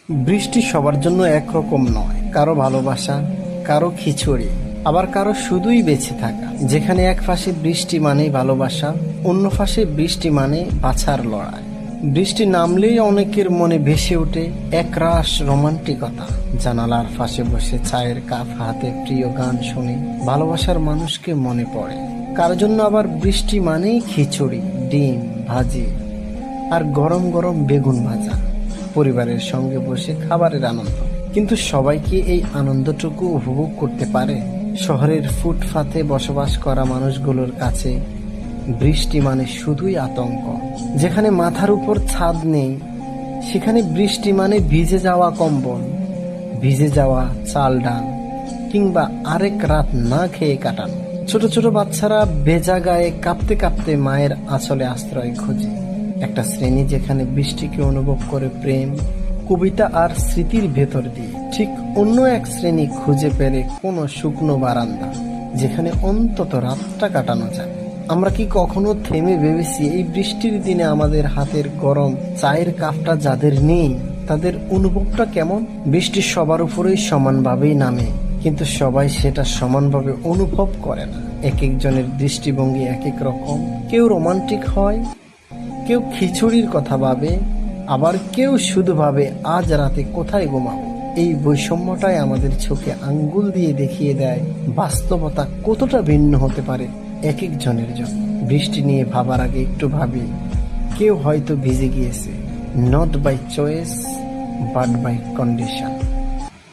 বৃষ্টি সবার জন্য একরকম নয়, কারো ভালোবাসা, কারো খিচুড়ি, আবার কারো শুধুই বেঁচে থাকা। যেখানে এক পাশে বৃষ্টি মানেই ভালোবাসা, অন্য পাশে বৃষ্টি মানে বাছার লড়াই। বৃষ্টি নামলেই অনেকের মনে ভেসে ওঠে একরাশ রোমান্টিকতা। জানালার পাশে বসে চায়ের কাপ হাতে প্রিয় গান শুনে ভালোবাসার মানুষকে মনে পড়ে। কারো জন্য আবার বৃষ্টি মানেই খিচুড়ি, ডিম ভাজি আর গরম গরম বেগুন ভাজা, পরিবারের সঙ্গে বসে খাবারের আনন্দ। কিন্তু সবাই কি এই আনন্দটুকু উপভোগ করতে পারে? শহরের ফুটপাতে বসবাস করা মানুষগুলোর কাছে বৃষ্টি মানে শুধুই আতঙ্ক। যেখানে মাথার উপর ছাদ নেই, সেখানে বৃষ্টি মানে ভিজে যাওয়া কম্বল, ভিজে যাওয়া চাল ডাল, কিংবা আরেক রাত না খেয়ে কাটানো। ছোট ছোট বাচ্চারা ভেজা গায়ে কাঁপতে কাঁপতে মায়ের আঁচলে আশ্রয় খোঁজে। একটা শ্রেণী যেখানে বৃষ্টিকে অনুভব করে প্রেম, কবিতা আর স্মৃতির ভেতর দিয়ে। ঠিক অন্য এক শ্রেণী খুঁজে পেলে কোনো শুকনো বারান্দা, যেখানে অন্তত রাতটা কাটানো যায়। আমরা কি কখনো থেমে ভেবেছি এই বৃষ্টির দিনে আমাদের হাতের গরম চায়ের কাপটা যাদের নেই, তাদের অনুভবটা কেমন? বৃষ্টি সবার উপরেই সমানভাবেই নামে, কিন্তু সবাই সেটা সমানভাবে অনুভব করে না। এক একজনের দৃষ্টিভঙ্গি এক এক রকম। কেউ রোমান্টিক হয়, কেউ খিচুড়ির কথা ভাবে, আবার কেউ শুধু ভাবে আজ রাতে কোথায় ঘুমাবো। এই বৈষম্যটাই আমাদের চোখে আঙ্গুল দিয়ে দেখিয়ে দেয় বাস্তবতা কতটা ভিন্ন হতে পারে এক একজনের জন্য। বৃষ্টি নিয়ে ভাবার আগে একটু ভাবি, কেউ হয়তো ভিজে গিয়েছে, not by choice but by condition.